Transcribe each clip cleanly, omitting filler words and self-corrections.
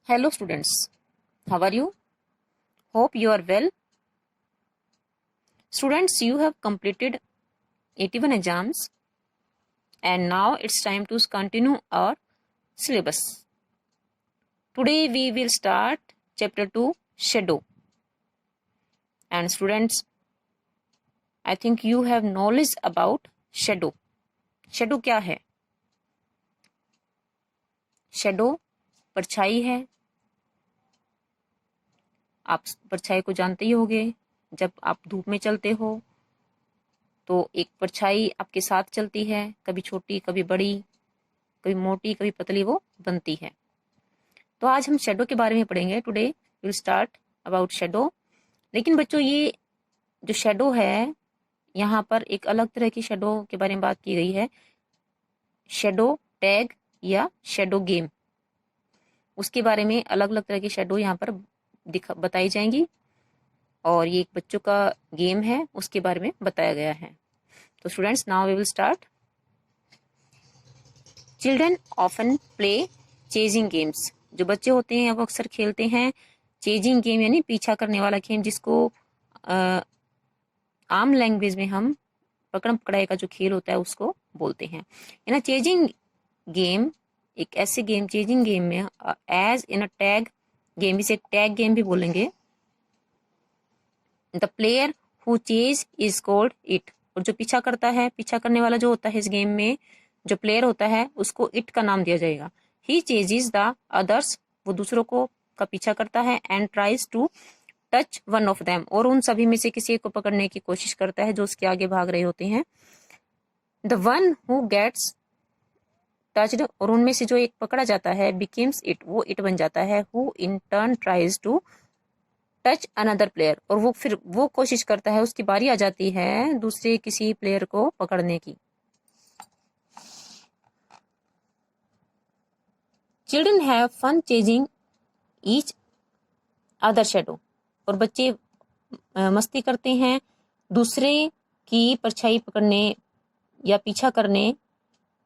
Hello students, how are you? Hope you are well. Students, you have completed 81 exams and now it's time to continue our syllabus. Today we will start chapter 2 Shadow. And students, I think you have knowledge about shadow. Shadow क्या है? Shadow परछाई है. आप परछाई को जानते ही होंगे. जब आप धूप में चलते हो तो एक परछाई आपके साथ चलती है, कभी छोटी कभी बड़ी, कभी मोटी कभी पतली वो बनती है. तो आज हम शेडो के बारे में पढ़ेंगे. Today will start about shadow. लेकिन बच्चों, ये जो शेडो है, यहाँ पर एक अलग तरह की शेडो के बारे में बात की गई है. शेडो टैग या शेडो गेम, उसके बारे में अलग अलग तरह की शेडो यहाँ पर बताई जाएंगी. और ये एक बच्चों का गेम है, उसके बारे में बताया गया है. तो students, now we will start. Children often play chasing games. जो बच्चे होते हैं वो अक्सर खेलते हैं चेजिंग गेम, यानी पीछा करने वाला गेम, जिसको आम लैंग्वेज में हम पकड़म पकड़ाई का जो खेल होता है उसको बोलते हैं. इन चेजिंग गेम, एक ऐसे गेम चेजिंग गेम में as in a tag game, इसे टैग गेम भी बोलेंगे. The player who chase is called it. और जो पीछा करता है, पीछा करने वाला जो होता है इस गेम में, जो प्लेयर होता है उसको इट का नाम दिया जाएगा. He chases the others. वो दूसरों को का पीछा करता है. And tries to touch one of them. और उन सभी में से किसी एक को पकड़ने की कोशिश करता है जो उसके आगे भाग रहे होते हैं. The one who gets touched. और उनमें से जो एक पकड़ा जाता है, बिकेम्स इट. वो इट बन जाता है. Who in turn tries to touch another player. और वो फिर वो कोशिश करता है, उसकी बारी आ जाती है दूसरे किसी प्लेयर को पकड़ने की. Children have fun chasing each other shadow. और बच्चे मस्ती करते हैं दूसरे की परछाई पकड़ने या पीछा करने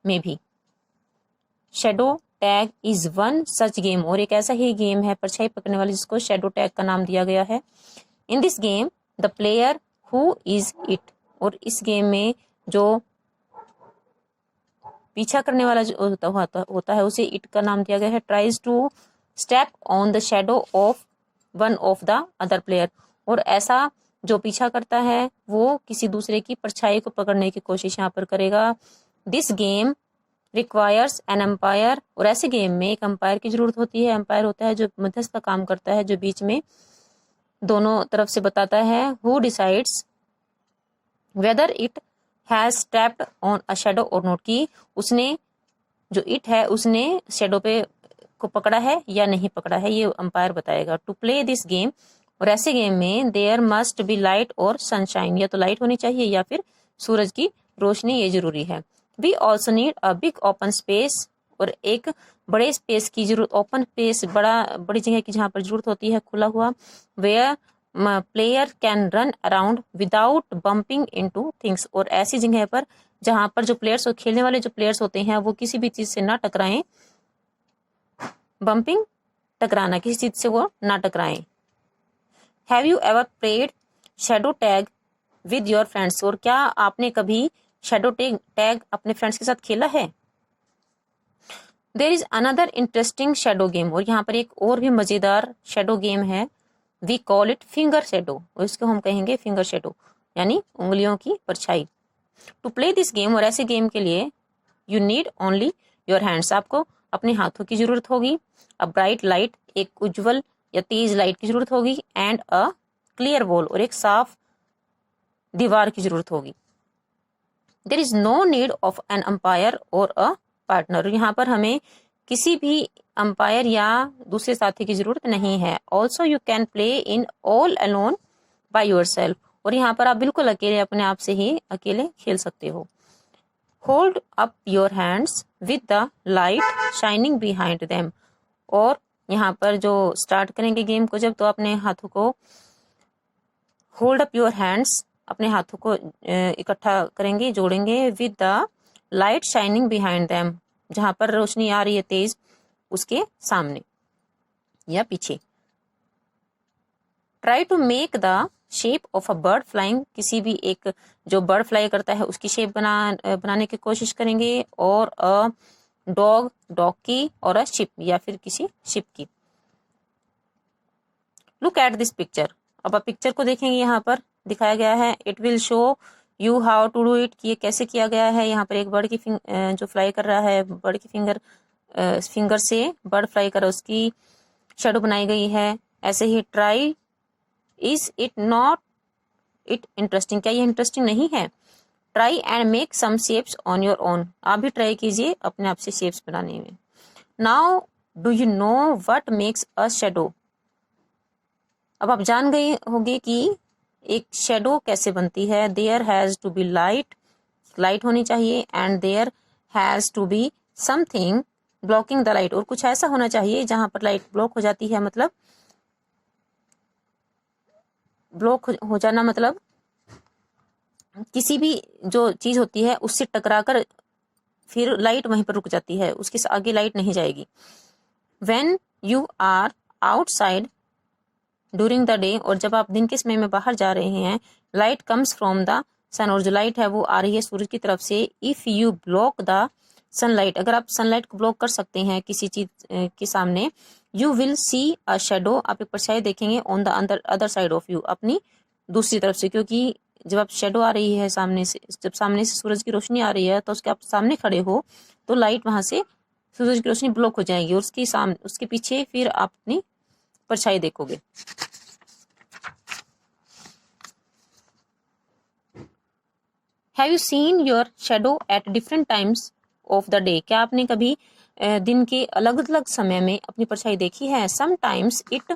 में भी. Shadow tag is one such game. और एक ऐसा ही गेम है परछाई पकड़ने वाली जिसको शेडो टैग का नाम दिया गया है. In this game the player who is it. और इस गेम में जो पीछा करने वाला जो होता है उसे इट का नाम दिया गया है. Tries to step on the shadow of one of the other player. और ऐसा जो पीछा करता है वो किसी दूसरे की परछाई को पकड़ने की कोशिश यहाँ पर करेगा. This game requires an umpire. और ऐसे गेम में एक एम्पायर की जरूरत होती है. एम्पायर होता है जो मध्यस्थ का काम करता है, जो बीच में दोनों तरफ से बताता है. Who decides whether it has stepped on a shadow और नॉट. की उसने जो इट है उसने शेडो पे को पकड़ा है या नहीं पकड़ा है, ये एम्पायर बताएगा. To play this game. और ऐसे गेम में देयर मस्ट बी लाइट और सनशाइन. या तो लाइट होनी चाहिए या फिर सूरज की रोशनी, ये जरूरी है. We also need a big open space. और एक बड़े स्पेस की जरूरत, ओपन स्पेस, बड़ी जगह की जहाँ पर जरूरत होती है, खुला हुआ. Where player can run around without bumping into things. और ऐसी जगह पर जहाँ पर जो प्लेयर्स और खेलने वाले जो प्लेयर्स होते हैं वो किसी भी चीज से ना टकराएं. बम्पिंग, टकराना, किसी चीज से वो ना टकराएं. Have you ever played shadow tag with your friends. और क्या आपने कभी शेडो टैग अपने फ्रेंड्स के साथ खेला है. There is another interesting shadow game. और यहाँ पर एक और भी मजेदार शेडो गेम है. We call it finger shadow. और इसको हम कहेंगे फिंगर शेडो, यानी उंगलियों की परछाई. To play this game. और ऐसे गेम के लिए you need only your hands. आपको अपने हाथों की जरूरत होगी. अ ब्राइट लाइट, एक उज्जवल या तेज लाइट की जरूरत होगी. And a clear wall. और एक साफ दीवार की जरूरत होगी. There is no need of an umpire और अ पार्टनर. यहाँ पर हमें किसी भी अंपायर या दूसरे साथी की जरूरत नहीं है. Also you can play in all alone by your self. और यहाँ पर आप बिल्कुल अकेले, अपने आप से ही अकेले खेल सकते हो. Hold up your hands with the light shining behind them. और यहाँ पर जो स्टार्ट करेंगे गेम को जब, तो अपने हाथों को होल्ड अप योर हैंड्स, अपने हाथों को इकट्ठा करेंगे, जोड़ेंगे. With the light shining behind them. जहां पर रोशनी आ रही है तेज, उसके सामने. या पीछे। Try to make the shape of a bird flying, किसी भी एक जो बर्ड फ्लाई करता है उसकी शेप बनाने की कोशिश करेंगे, और अ डॉग की, और अ शिप या फिर किसी शिप की। लुक एट दिस पिक्चर, अब आप पिक्चर को देखेंगे, यहाँ पर दिखाया गया है। It will show you how to do it, कि ये कैसे किया गया है। यहाँ पर एक बर्ड की जो फ्लाई कर रहा है, बर्ड की फिंगर से बर्ड फ्लाई कर उसकी शेडो बनाई गई है। ऐसे ही try is it not it interesting, क्या ये इंटरेस्टिंग नहीं है। Try and make some shapes on your own, आप भी ट्राई कीजिए अपने आप से शेप्स बनाने में। Now do you know what makes a shadow, अब आप जान गए होंगे कि एक शेडो कैसे बनती है। There has to be light होनी चाहिए, and there has to be something blocking the light, और कुछ ऐसा होना चाहिए जहां पर लाइट ब्लॉक हो जाती है, मतलब ब्लॉक हो जाना मतलब किसी भी जो चीज होती है उससे टकराकर फिर लाइट वहीं पर रुक जाती है, उसके आगे लाइट नहीं जाएगी। When you are outside during the day, और जब आप दिन के समय में बाहर जा रहे हैं, लाइट कम्स फ्रॉम द सन, और जो लाइट है वो आ रही है सूरज की तरफ से। If you block the sunlight, अगर आप सनलाइट को ब्लॉक कर सकते हैं किसी चीज के सामने, you will see a shadow, आप एक परछाई देखेंगे on the other side of you, अपनी दूसरी तरफ से। क्योंकि जब आप शेडो आ रही है सामने से, जब सामने से सूरज की रोशनी आ रही है तो उसके आप सामने खड़े हो तो लाइट वहां से सूरज की रोशनी ब्लॉक हो जाएगी, और उसके पीछे फिर आप अपनी परछाई देखोगे। Have you seen your shadow at different times of the day, क्या आपने कभी दिन के अलग अलग समय में अपनी परछाई देखी है। Sometimes it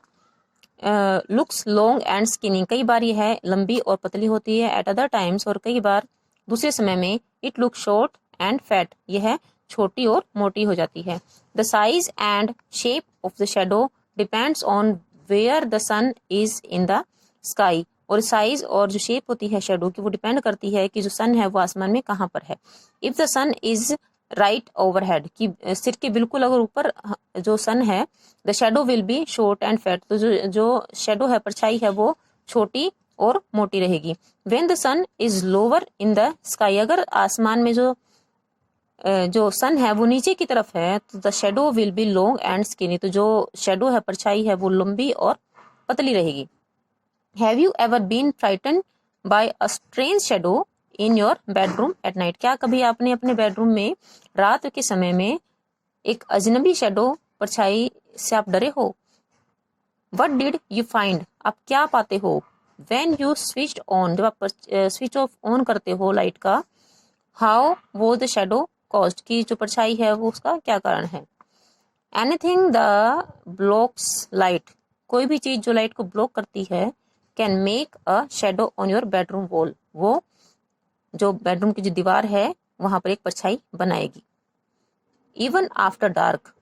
looks long and skinny, कई बार यह है लंबी और पतली होती है। एट अदर टाइम्स, और कई बार दूसरे समय में, it look short and fat, यह छोटी और मोटी हो जाती है। The size and shape of the shadow depends on where the sun is in the sky, और साइज और जो शेप होती है शेडो की वो डिपेंड करती है कि जो सन है वो आसमान में कहाँ पर है। If the sun is right overhead, की सिर के बिल्कुल अगर ऊपर जो सन है, the shadow will be short and fat, तो जो शेडो है, परछाई है, वो छोटी और मोटी रहेगी। When the sun is lower in the sky, अगर आसमान में जो सन है वो नीचे की तरफ है, तो the shadow will B long and skinny, तो जो शेडो है, परछाई है, वो लंबी और पतली रहेगी। Have you ever been frightened by a strange shadow in your bedroom at night, क्या कभी आपने अपने बेडरूम में रात के समय में एक अजनबी शेडो परछाई से आप डरे हो। वट डिड यू फाइंड, आप क्या पाते हो। वेन यू स्विच ऑन, जब आप स्विच ऑफ ऑन करते हो लाइट का। हाउ वो द शेडो कॉस्ट, की जो परछाई है वो उसका क्या कारण है। एनीथिंग द ब्लॉक्स लाइट, कोई भी चीज जो लाइट को ब्लॉक करती है, can make a shadow on your bedroom wall, वो जो बेडरूम की जो दीवार है वहां पर एक परछाई बनाएगी। Even after dark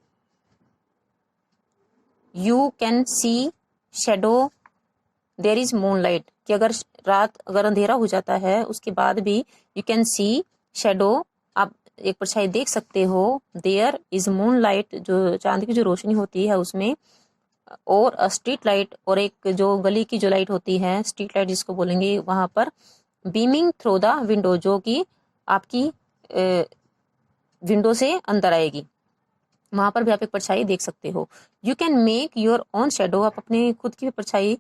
you can see shadow there is moon light, कि अगर रात अगर अंधेरा हो जाता है उसके बाद भी यू कैन सी शेडो, आप एक परछाई देख सकते हो। देयर इज मून लाइट, जो चांद की जो रोशनी होती है उसमें, और स्ट्रीट लाइट, और एक जो गली की जो लाइट होती है स्ट्रीट लाइट जिसको बोलेंगे, वहां पर बीमिंग थ्रू द विंडो, जो कि आपकी विंडो से अंदर आएगी, वहां पर भी आप एक परछाई देख सकते हो। You can make your own shadow, आप अपने खुद की परछाई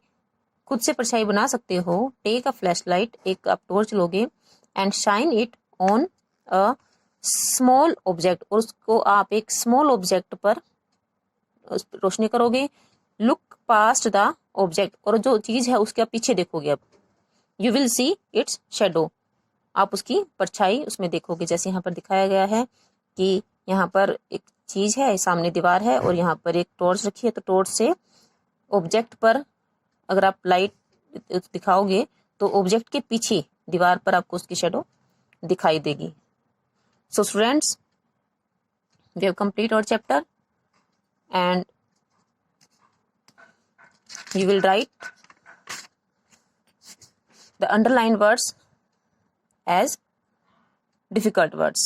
खुद से परछाई बना सकते हो। टेक अ फ्लैश लाइट, एक आप टॉर्च लोगे, and shine it on a small object, और उसको आप एक स्मॉल ऑब्जेक्ट पर रोशनी करोगे। लुक पास्ट द ऑब्जेक्ट, और जो चीज है उसके आप पीछे देखोगे, अब you will see its shadow, आप उसकी परछाई उसमें देखोगे। जैसे यहाँ पर दिखाया गया है कि यहाँ पर एक चीज है, सामने दीवार है, और यहाँ पर एक टॉर्च रखी है, तो टॉर्च से ऑब्जेक्ट पर अगर आप लाइट दिखाओगे तो ऑब्जेक्ट के पीछे दीवार पर आपको उसकी शेडो दिखाई देगी। So students, we have complete our chapter, and you will write the underlined words as difficult words.